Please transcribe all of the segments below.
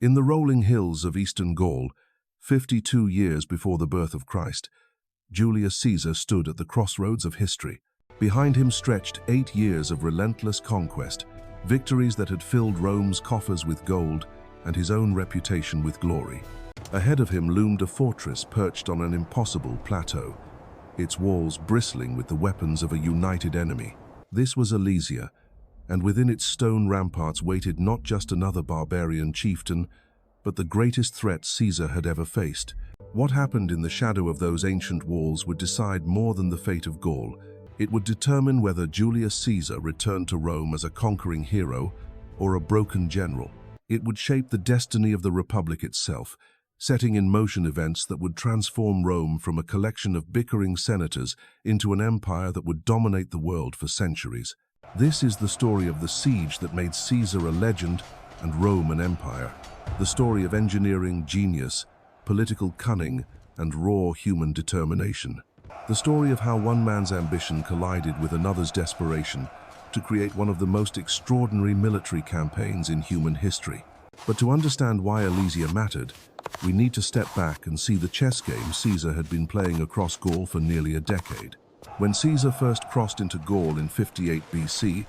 In the rolling hills of eastern Gaul, 52 years before the birth of Christ, Julius Caesar stood at the crossroads of history. Behind him stretched 8 years of relentless conquest, victories that had filled Rome's coffers with gold and his own reputation with glory. Ahead of him loomed a fortress perched on an impossible plateau, its walls bristling with the weapons of a united enemy. This was Alesia, and within its stone ramparts waited not just another barbarian chieftain, but the greatest threat Caesar had ever faced. What happened in the shadow of those ancient walls would decide more than the fate of Gaul. It would determine whether Julius Caesar returned to Rome as a conquering hero or a broken general. It would shape the destiny of the Republic itself, setting in motion events that would transform Rome from a collection of bickering senators into an empire that would dominate the world for centuries. This is the story of the siege that made Caesar a legend and Rome an empire. The story of engineering genius, political cunning, and raw human determination. The story of how one man's ambition collided with another's desperation to create one of the most extraordinary military campaigns in human history. But to understand why Alesia mattered, we need to step back and see the chess game Caesar had been playing across Gaul for nearly a decade. When Caesar first crossed into Gaul in 58 BC,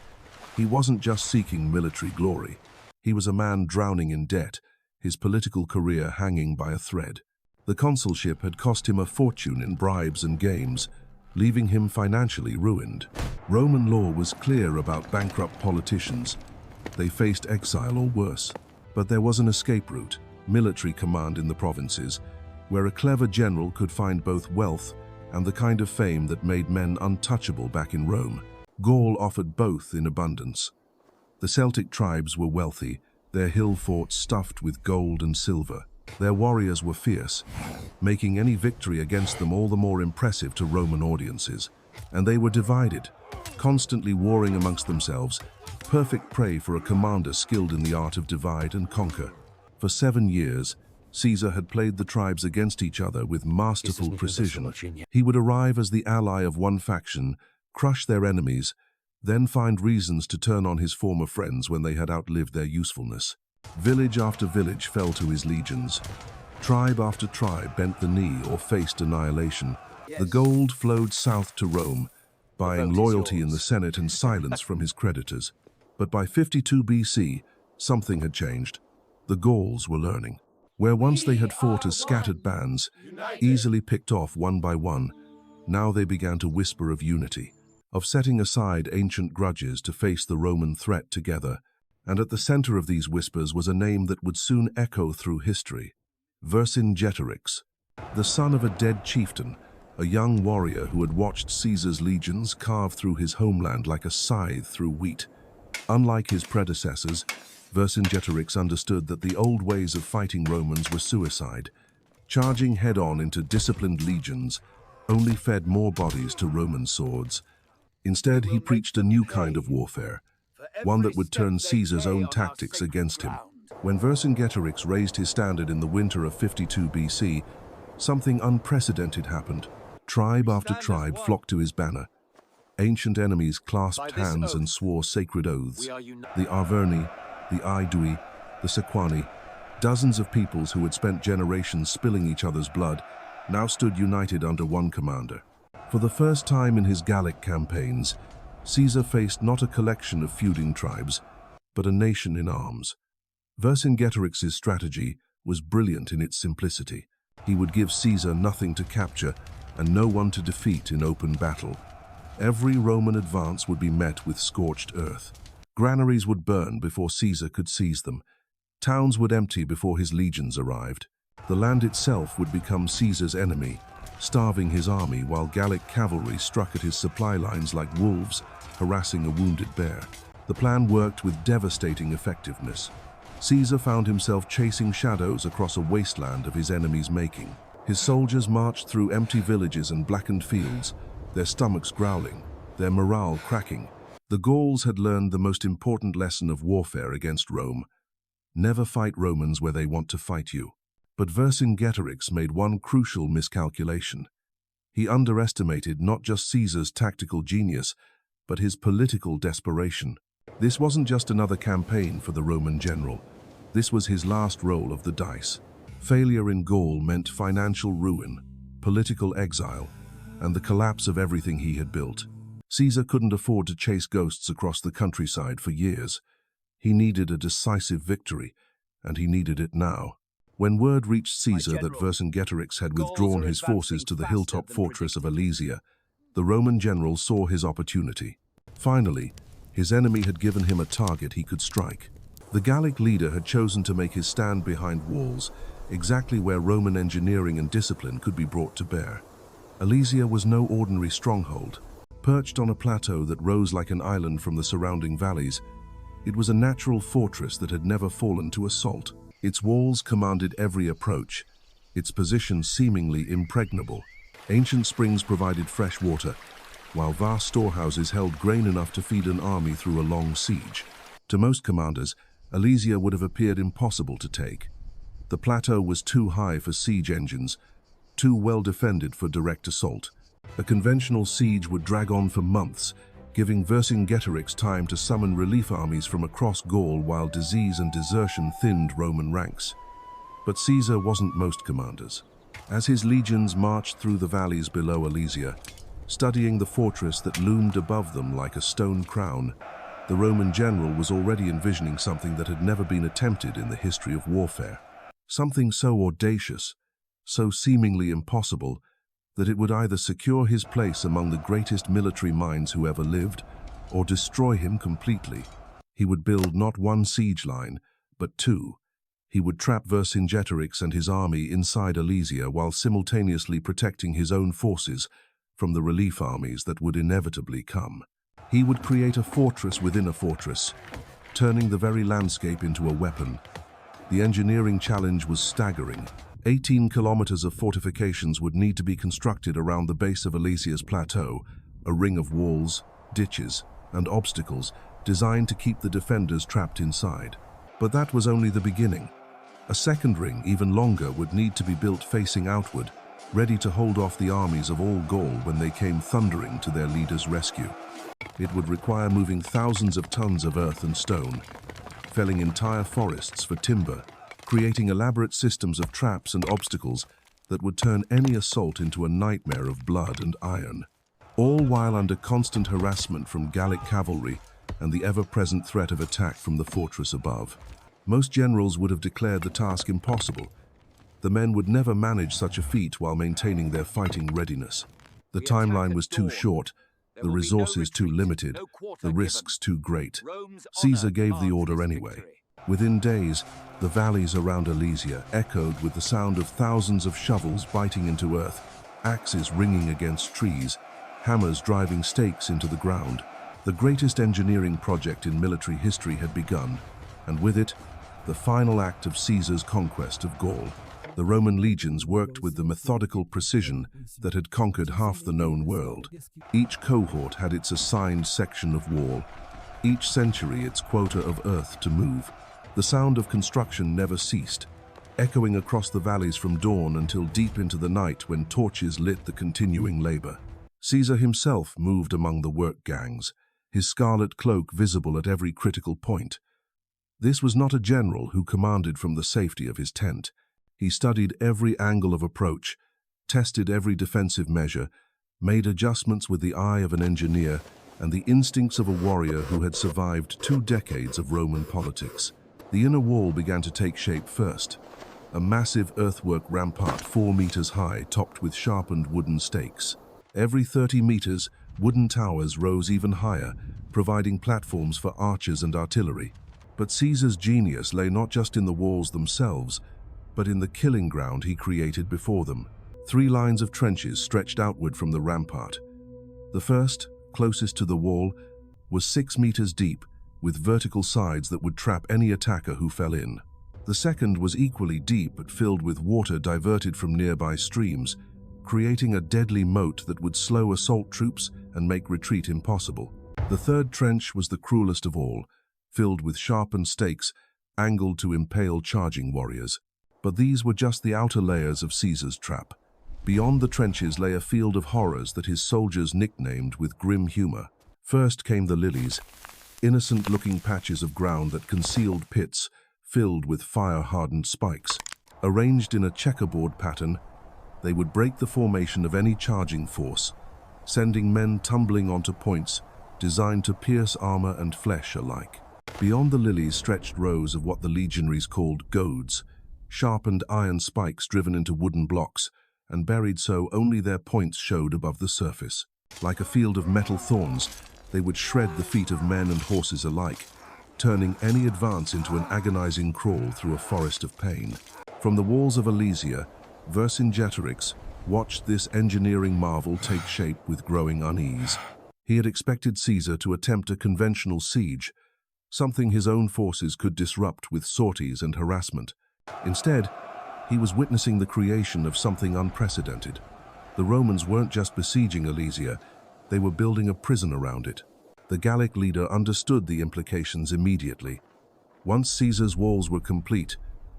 he wasn't just seeking military glory. He was a man drowning in debt, his political career hanging by a thread. The consulship had cost him a fortune in bribes and games, leaving him financially ruined. Roman law was clear about bankrupt politicians. They faced exile or worse. But there was an escape route, military command in the provinces, where a clever general could find both wealth and the kind of fame that made men untouchable back in Rome. Gaul offered both in abundance. The Celtic tribes were wealthy, their hill forts stuffed with gold and silver. Their warriors were fierce, making any victory against them all the more impressive to Roman audiences. And they were divided, constantly warring amongst themselves, perfect prey for a commander skilled in the art of divide and conquer. For 7 years, Caesar had played the tribes against each other with masterful precision. He would arrive as the ally of one faction, crush their enemies, then find reasons to turn on his former friends when they had outlived their usefulness. Village after village fell to his legions. Tribe after tribe bent the knee or faced annihilation. The gold flowed south to Rome, buying loyalty in the Senate and silence from his creditors. But by 52 BC, something had changed. The Gauls were learning. Where once they had fought as scattered bands, easily picked off one by one, now they began to whisper of unity, of setting aside ancient grudges to face the Roman threat together. And at the center of these whispers was a name that would soon echo through history: Vercingetorix, the son of a dead chieftain, a young warrior who had watched Caesar's legions carve through his homeland like a scythe through wheat. Unlike his predecessors, Vercingetorix understood that the old ways of fighting Romans were suicide. Charging head-on into disciplined legions only fed more bodies to Roman swords. Instead, he preached a new kind of warfare, one that would turn Caesar's own tactics against him. When Vercingetorix raised his standard in the winter of 52 BC, something unprecedented happened. Tribe after tribe flocked to his banner. Ancient enemies clasped hands and swore sacred oaths. The Arverni, the Aedui, the Sequani, dozens of peoples who had spent generations spilling each other's blood, now stood united under one commander. For the first time in his Gallic campaigns, Caesar faced not a collection of feuding tribes, but a nation in arms. Vercingetorix's strategy was brilliant in its simplicity. He would give Caesar nothing to capture and no one to defeat in open battle. Every Roman advance would be met with scorched earth. Granaries would burn before Caesar could seize them. Towns would empty before his legions arrived. The land itself would become Caesar's enemy, starving his army while Gallic cavalry struck at his supply lines like wolves, harassing a wounded bear. The plan worked with devastating effectiveness. Caesar found himself chasing shadows across a wasteland of his enemy's making. His soldiers marched through empty villages and blackened fields, their stomachs growling, their morale cracking. The Gauls had learned the most important lesson of warfare against Rome: never fight Romans where they want to fight you. But Vercingetorix made one crucial miscalculation. He underestimated not just Caesar's tactical genius, but his political desperation. This wasn't just another campaign for the Roman general. This was his last roll of the dice. Failure in Gaul meant financial ruin, political exile, and the collapse of everything he had built. Caesar couldn't afford to chase ghosts across the countryside for years. He needed a decisive victory, and he needed it now. When word reached Caesar that Vercingetorix had withdrawn his forces to the hilltop fortress of Alesia, the Roman general saw his opportunity. Finally, his enemy had given him a target he could strike. The Gallic leader had chosen to make his stand behind walls, exactly where Roman engineering and discipline could be brought to bear. Alesia was no ordinary stronghold. Perched on a plateau that rose like an island from the surrounding valleys, it was a natural fortress that had never fallen to assault. Its walls commanded every approach, its position seemingly impregnable. Ancient springs provided fresh water, while vast storehouses held grain enough to feed an army through a long siege. To most commanders, Alesia would have appeared impossible to take. The plateau was too high for siege engines, too well defended for direct assault. A conventional siege would drag on for months, giving Vercingetorix time to summon relief armies from across Gaul while disease and desertion thinned Roman ranks. But Caesar wasn't most commanders. As his legions marched through the valleys below Alesia, studying the fortress that loomed above them like a stone crown, the Roman general was already envisioning something that had never been attempted in the history of warfare. Something so audacious, so seemingly impossible, that it would either secure his place among the greatest military minds who ever lived, or destroy him completely. He would build not one siege line, but two. He would trap Vercingetorix and his army inside Alesia while simultaneously protecting his own forces from the relief armies that would inevitably come. He would create a fortress within a fortress, turning the very landscape into a weapon. The engineering challenge was staggering. 18 kilometers of fortifications would need to be constructed around the base of Alesia's plateau, a ring of walls, ditches, and obstacles designed to keep the defenders trapped inside. But that was only the beginning. A second ring, even longer, would need to be built facing outward, ready to hold off the armies of all Gaul when they came thundering to their leader's rescue. It would require moving thousands of tons of earth and stone, felling entire forests for timber, creating elaborate systems of traps and obstacles that would turn any assault into a nightmare of blood and iron, all while under constant harassment from Gallic cavalry and the ever-present threat of attack from the fortress above. Most generals would have declared the task impossible. The men would never manage such a feat while maintaining their fighting readiness. The timeline was too short, the resources too limited, the risks too great. Caesar gave the order anyway. Within days, the valleys around Alesia echoed with the sound of thousands of shovels biting into earth, axes ringing against trees, hammers driving stakes into the ground. The greatest engineering project in military history had begun, and with it, the final act of Caesar's conquest of Gaul. The Roman legions worked with the methodical precision that had conquered half the known world. Each cohort had its assigned section of wall, each century its quota of earth to move. The sound of construction never ceased, echoing across the valleys from dawn until deep into the night when torches lit the continuing labor. Caesar himself moved among the work gangs, his scarlet cloak visible at every critical point. This was not a general who commanded from the safety of his tent. He studied every angle of approach, tested every defensive measure, made adjustments with the eye of an engineer and the instincts of a warrior who had survived 2 decades of Roman politics. The inner wall began to take shape first. A massive earthwork rampart 4 meters high, topped with sharpened wooden stakes. Every 30 meters, wooden towers rose even higher, providing platforms for archers and artillery. But Caesar's genius lay not just in the walls themselves, but in the killing ground he created before them. 3 lines of trenches stretched outward from the rampart. The first, closest to the wall, was 6 meters deep, with vertical sides that would trap any attacker who fell in. The second was equally deep but filled with water diverted from nearby streams, creating a deadly moat that would slow assault troops and make retreat impossible. The third trench was the cruelest of all, filled with sharpened stakes, angled to impale charging warriors. But these were just the outer layers of Caesar's trap. Beyond the trenches lay a field of horrors that his soldiers nicknamed with grim humor. First came the lilies, innocent-looking patches of ground that concealed pits, filled with fire-hardened spikes. Arranged in a checkerboard pattern, they would break the formation of any charging force, sending men tumbling onto points designed to pierce armor and flesh alike. Beyond the lilies stretched rows of what the legionaries called goads, sharpened iron spikes driven into wooden blocks, and buried so only their points showed above the surface. Like a field of metal thorns, they would shred the feet of men and horses alike, turning any advance into an agonizing crawl through a forest of pain. From the walls of Alesia, Vercingetorix watched this engineering marvel take shape with growing unease. He had expected Caesar to attempt a conventional siege, something his own forces could disrupt with sorties and harassment. Instead, he was witnessing the creation of something unprecedented. The Romans weren't just besieging Alesia, they were building a prison around it. The Gallic leader understood the implications immediately. Once Caesar's walls were complete,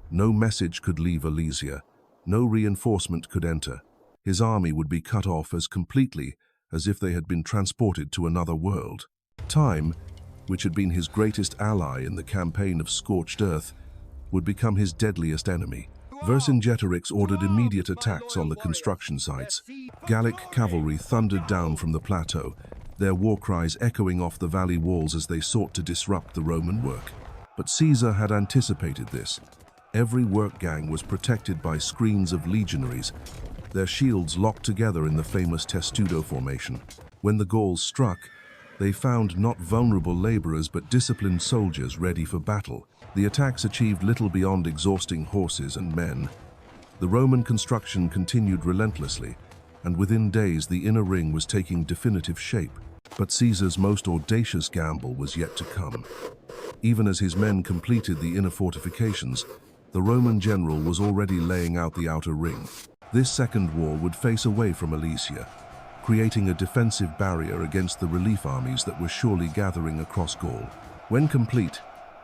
no message could leave Alesia, no reinforcement could enter. His army would be cut off as completely as if they had been transported to another world. Time, which had been his greatest ally in the campaign of Scorched Earth, would become his deadliest enemy. Vercingetorix ordered immediate attacks on the construction sites. Gallic cavalry thundered down from the plateau, their war cries echoing off the valley walls as they sought to disrupt the Roman work. But Caesar had anticipated this. Every work gang was protected by screens of legionaries, their shields locked together in the famous testudo formation. When the Gauls struck, they found not vulnerable laborers but disciplined soldiers ready for battle. The attacks achieved little beyond exhausting horses and men. The Roman construction continued relentlessly, and within days the inner ring was taking definitive shape. But Caesar's most audacious gamble was yet to come. Even as his men completed the inner fortifications, the Roman general was already laying out the outer ring. This second wall would face away from Alesia, creating a defensive barrier against the relief armies that were surely gathering across Gaul. When complete,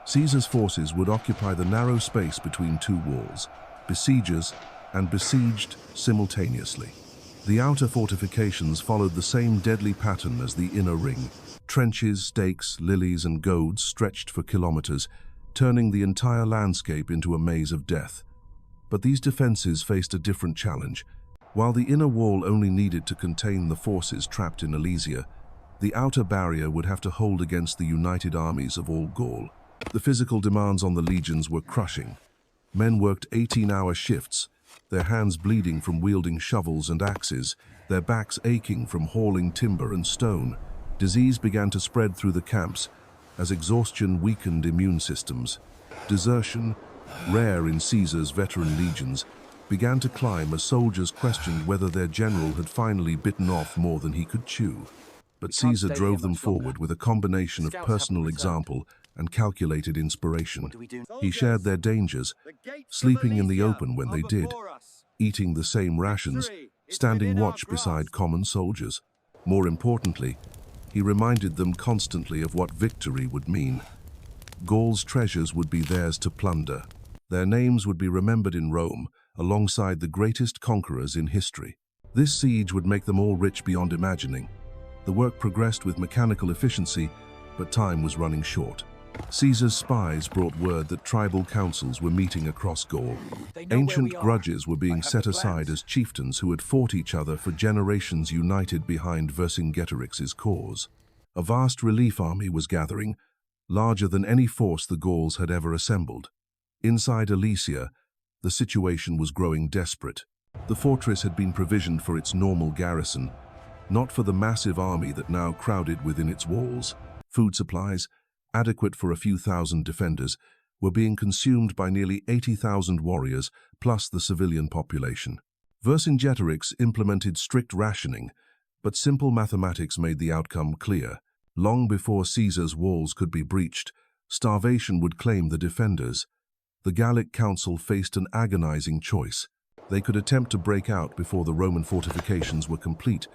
Caesar's forces would occupy the narrow space between two walls, besiegers and besieged simultaneously. The outer fortifications followed the same deadly pattern as the inner ring. Trenches, stakes, lilies, and goads stretched for kilometers, turning the entire landscape into a maze of death. But these defenses faced a different challenge. While the inner wall only needed to contain the forces trapped in Alesia, the outer barrier would have to hold against the united armies of all Gaul. The physical demands on the legions were crushing. Men worked 18-hour shifts, their hands bleeding from wielding shovels and axes, their backs aching from hauling timber and stone. Disease began to spread through the camps as exhaustion weakened immune systems. Desertion, rare in Caesar's veteran legions, began to climb as soldiers questioned whether their general had finally bitten off more than he could chew. But Caesar drove them forward with a combination of personal example and calculated inspiration. He shared their dangers, sleeping in the open when they did, eating the same rations, standing watch beside common soldiers. More importantly, he reminded them constantly of what victory would mean. Gaul's treasures would be theirs to plunder. Their names would be remembered in Rome, alongside the greatest conquerors in history. This siege would make them all rich beyond imagining. The work progressed with mechanical efficiency, but time was running short. Caesar's spies brought word that tribal councils were meeting across Gaul. Ancient grudges were being set aside as chieftains who had fought each other for generations united behind Vercingetorix's cause. A vast relief army was gathering, larger than any force the Gauls had ever assembled. Inside Alesia, the situation was growing desperate. The fortress had been provisioned for its normal garrison, not for the massive army that now crowded within its walls. Food supplies, adequate for a few thousand defenders, were being consumed by nearly 80,000 warriors, plus the civilian population. Vercingetorix implemented strict rationing, but simple mathematics made the outcome clear. Long before Caesar's walls could be breached, starvation would claim the defenders. The Gallic council faced an agonizing choice. They could attempt to break out before the Roman fortifications were complete,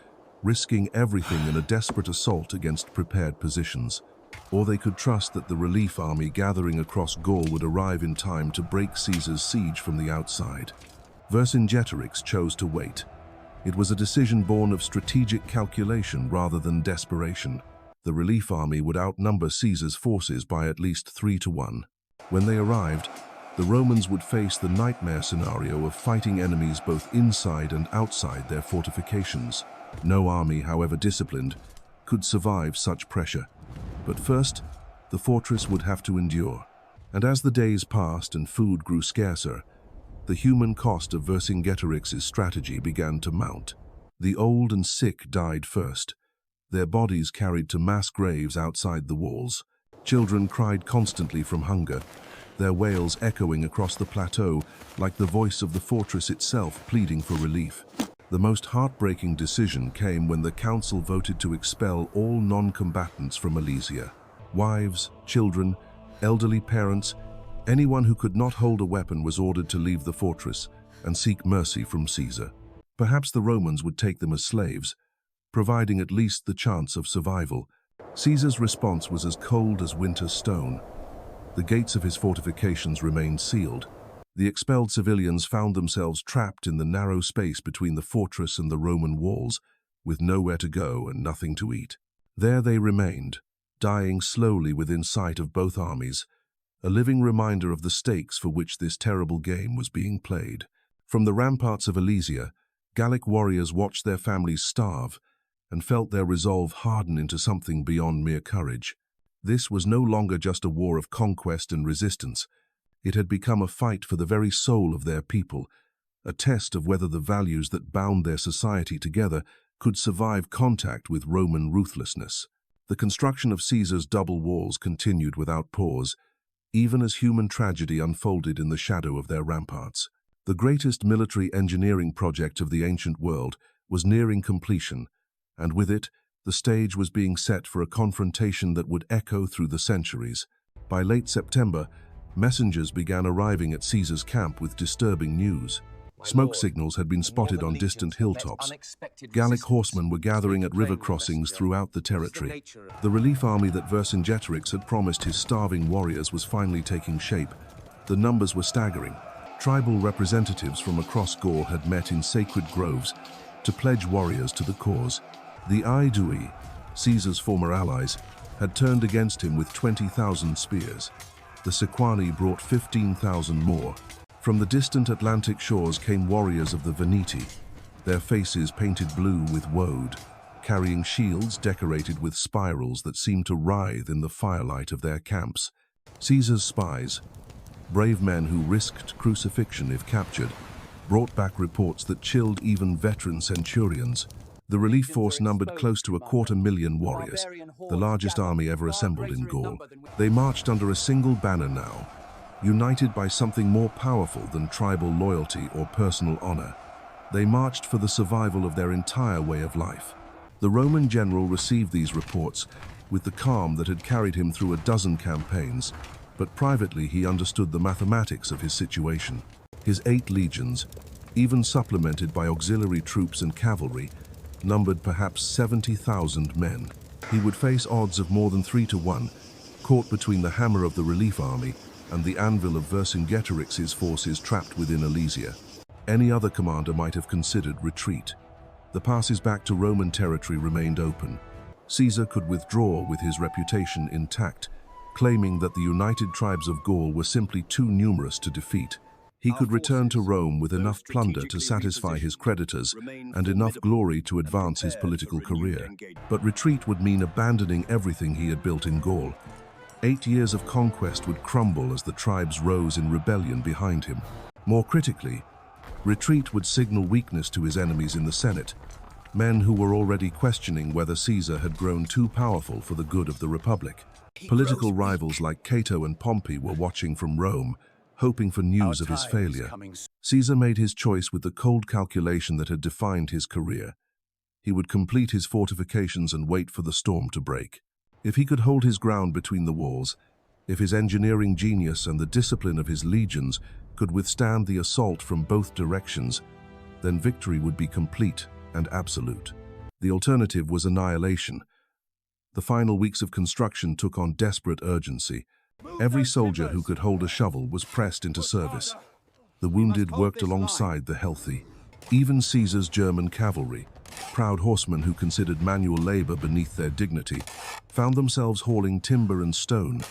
risking everything in a desperate assault against prepared positions. Or they could trust that the relief army gathering across Gaul would arrive in time to break Caesar's siege from the outside. Vercingetorix chose to wait. It was a decision born of strategic calculation rather than desperation. The relief army would outnumber Caesar's forces by at least 3 to 1. When they arrived, the Romans would face the nightmare scenario of fighting enemies both inside and outside their fortifications. No army, however disciplined, could survive such pressure. But first, the fortress would have to endure. And as the days passed and food grew scarcer, the human cost of Vercingetorix's strategy began to mount. The old and sick died first, their bodies carried to mass graves outside the walls. Children cried constantly from hunger, their wails echoing across the plateau like the voice of the fortress itself pleading for relief. The most heartbreaking decision came when the council voted to expel all non-combatants from Alesia. Wives, children, elderly parents, anyone who could not hold a weapon was ordered to leave the fortress and seek mercy from Caesar. Perhaps the Romans would take them as slaves, providing at least the chance of survival. Caesar's response was as cold as winter's stone. The gates of his fortifications remained sealed. The expelled civilians found themselves trapped in the narrow space between the fortress and the Roman walls, with nowhere to go and nothing to eat. There they remained, dying slowly within sight of both armies, a living reminder of the stakes for which this terrible game was being played. From the ramparts of Alesia, Gallic warriors watched their families starve and felt their resolve harden into something beyond mere courage. This was no longer just a war of conquest and resistance. It had become a fight for the very soul of their people, a test of whether the values that bound their society together could survive contact with Roman ruthlessness. The construction of Caesar's double walls continued without pause, even as human tragedy unfolded in the shadow of their ramparts. The greatest military engineering project of the ancient world was nearing completion, and with it, the stage was being set for a confrontation that would echo through the centuries. By late September, messengers began arriving at Caesar's camp with disturbing news. Smoke signals had been spotted on distant hilltops. Gallic horsemen were gathering at river crossings throughout the territory. The relief army that Vercingetorix had promised his starving warriors was finally taking shape. The numbers were staggering. Tribal representatives from across Gaul had met in sacred groves to pledge warriors to the cause. The Aedui, Caesar's former allies, had turned against him with 20,000 spears. The Sequani brought 15,000 more. From the distant Atlantic shores came warriors of the Veneti, their faces painted blue with woad, carrying shields decorated with spirals that seemed to writhe in the firelight of their camps. Caesar's spies, brave men who risked crucifixion if captured, brought back reports that chilled even veteran centurions. The relief force numbered close to 250,000 warriors, the largest army ever assembled in Gaul. They marched under a single banner now, united by something more powerful than tribal loyalty or personal honor. They marched for the survival of their entire way of life. The Roman general received these reports with the calm that had carried him through a dozen campaigns, but privately he understood the mathematics of his situation. His 8 legions, even supplemented by auxiliary troops and cavalry, numbered perhaps 70,000 men. He would face odds of more than 3 to 1, caught between the hammer of the relief army and the anvil of Vercingetorix's forces trapped within Alesia. Any other commander might have considered retreat. The passes back to Roman territory remained open. Caesar could withdraw with his reputation intact, claiming that the united tribes of Gaul were simply too numerous to defeat. He could return to Rome with enough plunder to satisfy his creditors and enough glory to advance his political career. But retreat would mean abandoning everything he had built in Gaul. 8 years of conquest would crumble as the tribes rose in rebellion behind him. More critically, retreat would signal weakness to his enemies in the Senate, men who were already questioning whether Caesar had grown too powerful for the good of the Republic. Political rivals like Cato and Pompey were watching from Rome, hoping for news of his failure. Caesar made his choice with the cold calculation that had defined his career. He would complete his fortifications and wait for the storm to break. If he could hold his ground between the walls, if his engineering genius and the discipline of his legions could withstand the assault from both directions, then victory would be complete and absolute. The alternative was annihilation. The final weeks of construction took on desperate urgency. Every soldier who could hold a shovel was pressed into service. The wounded worked alongside the healthy. Even Caesar's German cavalry, proud horsemen who considered manual labor beneath their dignity, found themselves hauling timber and stone.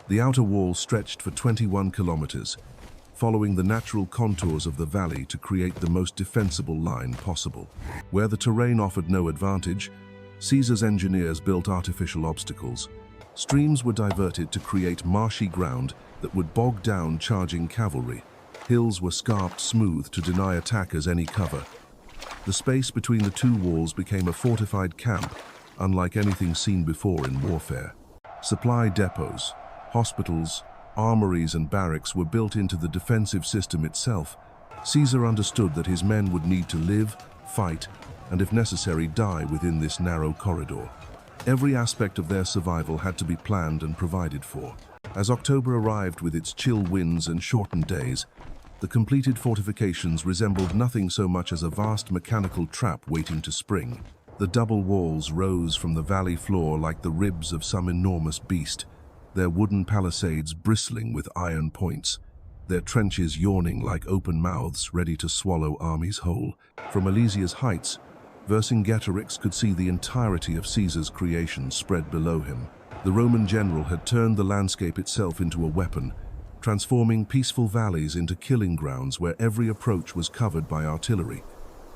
The outer wall stretched for 21 kilometers, following the natural contours of the valley to create the most defensible line possible. Where the terrain offered no advantage, Caesar's engineers built artificial obstacles. Streams were diverted to create marshy ground that would bog down charging cavalry. Hills were scarped smooth to deny attackers any cover. The space between the two walls became a fortified camp, unlike anything seen before in warfare. Supply depots, hospitals, armories and barracks were built into the defensive system itself. Caesar understood that his men would need to live, fight, and if necessary die within this narrow corridor. Every aspect of their survival had to be planned and provided for. As October arrived with its chill winds and shortened days, the completed fortifications resembled nothing so much as a vast mechanical trap waiting to spring. The double walls rose from the valley floor like the ribs of some enormous beast, their wooden palisades bristling with iron points, their trenches yawning like open mouths ready to swallow armies whole. From Alesia's heights, Vercingetorix could see the entirety of Caesar's creation spread below him. The Roman general had turned the landscape itself into a weapon, transforming peaceful valleys into killing grounds where every approach was covered by artillery,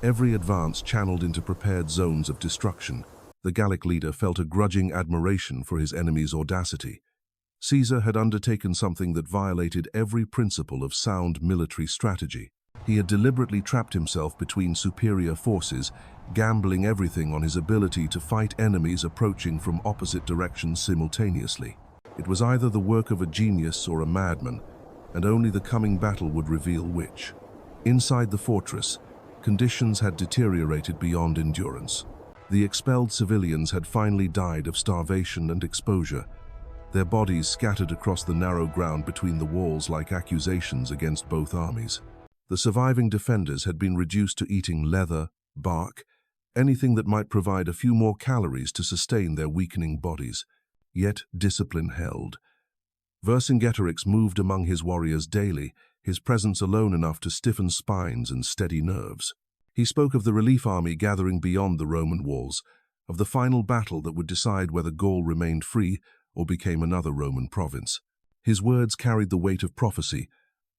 every advance channeled into prepared zones of destruction. The Gallic leader felt a grudging admiration for his enemy's audacity. Caesar had undertaken something that violated every principle of sound military strategy. He had deliberately trapped himself between superior forces, gambling everything on his ability to fight enemies approaching from opposite directions simultaneously. It was either the work of a genius or a madman, and only the coming battle would reveal which. Inside the fortress, conditions had deteriorated beyond endurance. The expelled civilians had finally died of starvation and exposure, their bodies scattered across the narrow ground between the walls like accusations against both armies. The surviving defenders had been reduced to eating leather, bark, anything that might provide a few more calories to sustain their weakening bodies. Yet discipline held. Vercingetorix moved among his warriors daily, his presence alone enough to stiffen spines and steady nerves. He spoke of the relief army gathering beyond the Roman walls, of the final battle that would decide whether Gaul remained free or became another Roman province. His words carried the weight of prophecy,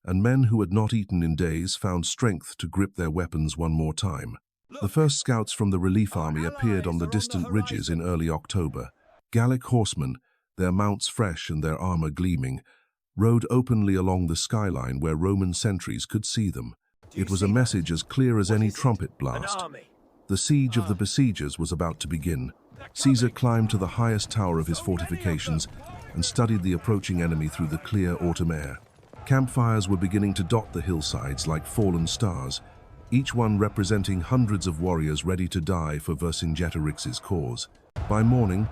and men who had not eaten in days found strength to grip their weapons one more time. The first scouts from the relief army appeared on the distant ridges in early October. Gallic horsemen, their mounts fresh and their armor gleaming, rode openly along the skyline where Roman sentries could see them. It was a message as clear as any trumpet blast. The siege of the besiegers was about to begin. Caesar climbed to the highest tower of his fortifications and studied the approaching enemy through the clear autumn air. Campfires were beginning to dot the hillsides like fallen stars, each one representing hundreds of warriors ready to die for Vercingetorix's cause. By morning,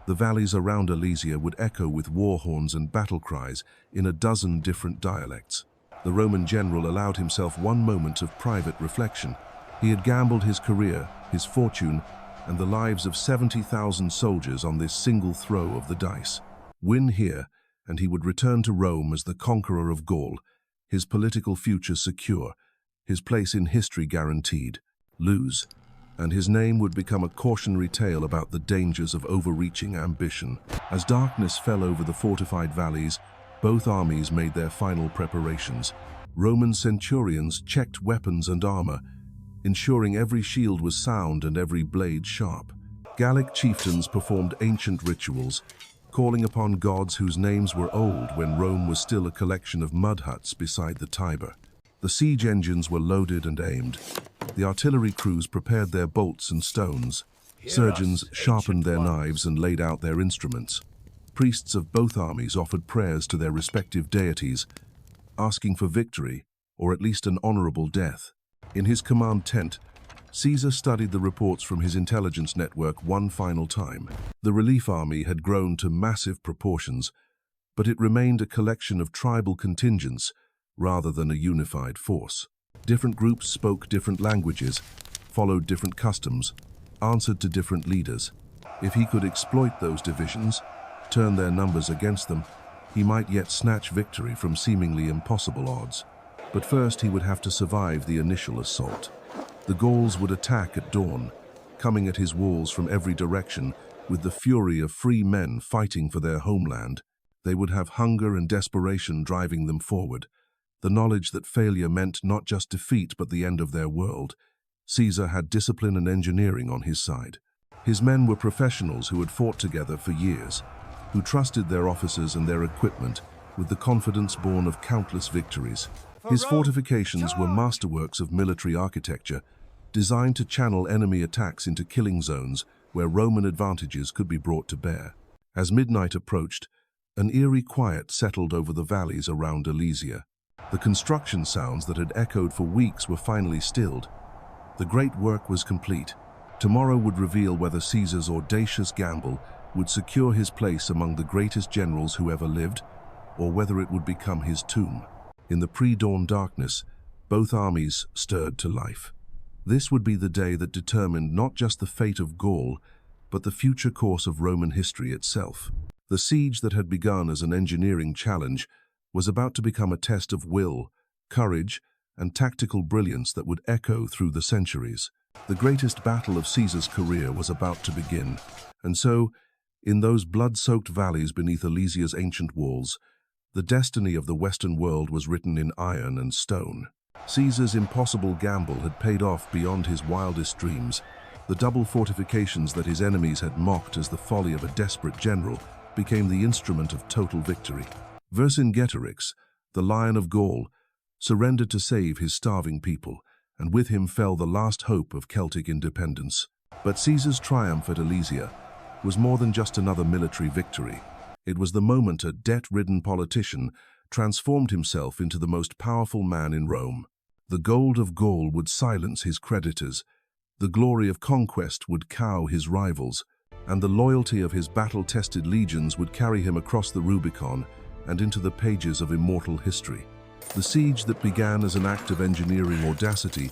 the valleys around Alesia would echo with war horns and battle cries in a dozen different dialects. The Roman general allowed himself one moment of private reflection. He had gambled his career, his fortune, and the lives of 70,000 soldiers on this single throw of the dice. Win here, and he would return to Rome as the conqueror of Gaul, his political future secure, his place in history guaranteed. Lose, and his name would become a cautionary tale about the dangers of overreaching ambition. As darkness fell over the fortified valleys, both armies made their final preparations. Roman centurions checked weapons and armor, ensuring every shield was sound and every blade sharp. Gallic chieftains performed ancient rituals, calling upon gods whose names were old when Rome was still a collection of mud huts beside the Tiber. The siege engines were loaded and aimed. The artillery crews prepared their bolts and stones. Surgeons sharpened their knives and laid out their instruments. Priests of both armies offered prayers to their respective deities, asking for victory, or at least an honorable death. In his command tent, Caesar studied the reports from his intelligence network one final time. The relief army had grown to massive proportions, but it remained a collection of tribal contingents rather than a unified force. Different groups spoke different languages, followed different customs, answered to different leaders. If he could exploit those divisions, turn their numbers against them, he might yet snatch victory from seemingly impossible odds. But first he would have to survive the initial assault. The Gauls would attack at dawn, coming at his walls from every direction with the fury of free men fighting for their homeland. They would have hunger and desperation driving them forward, the knowledge that failure meant not just defeat but the end of their world. Caesar had discipline and engineering on his side. His men were professionals who had fought together for years, who trusted their officers and their equipment with the confidence born of countless victories. His fortifications were masterworks of military architecture, designed to channel enemy attacks into killing zones where Roman advantages could be brought to bear. As midnight approached, an eerie quiet settled over the valleys around Alesia. The construction sounds that had echoed for weeks were finally stilled. The great work was complete. Tomorrow would reveal whether Caesar's audacious gamble would secure his place among the greatest generals who ever lived, or whether it would become his tomb. In the pre-dawn darkness, both armies stirred to life. This would be the day that determined not just the fate of Gaul, but the future course of Roman history itself. The siege that had begun as an engineering challenge was about to become a test of will, courage, and tactical brilliance that would echo through the centuries. The greatest battle of Caesar's career was about to begin, and so, in those blood-soaked valleys beneath Alesia's ancient walls, the destiny of the Western world was written in iron and stone. Caesar's impossible gamble had paid off beyond his wildest dreams. The double fortifications that his enemies had mocked as the folly of a desperate general became the instrument of total victory. Vercingetorix, the Lion of Gaul, surrendered to save his starving people, and with him fell the last hope of Celtic independence. But Caesar's triumph at Alesia was more than just another military victory. It was the moment a debt-ridden politician transformed himself into the most powerful man in Rome. The gold of Gaul would silence his creditors, the glory of conquest would cow his rivals, and the loyalty of his battle-tested legions would carry him across the Rubicon and into the pages of immortal history. The siege that began as an act of engineering audacity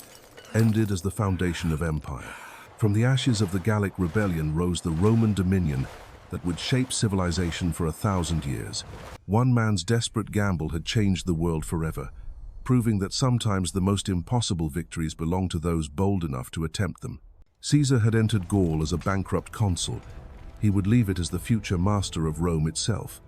ended as the foundation of empire. From the ashes of the Gallic rebellion rose the Roman dominion that would shape civilization for 1,000 years. One man's desperate gamble had changed the world forever, proving that sometimes the most impossible victories belong to those bold enough to attempt them. Caesar had entered Gaul as a bankrupt consul. He would leave it as the future master of Rome itself.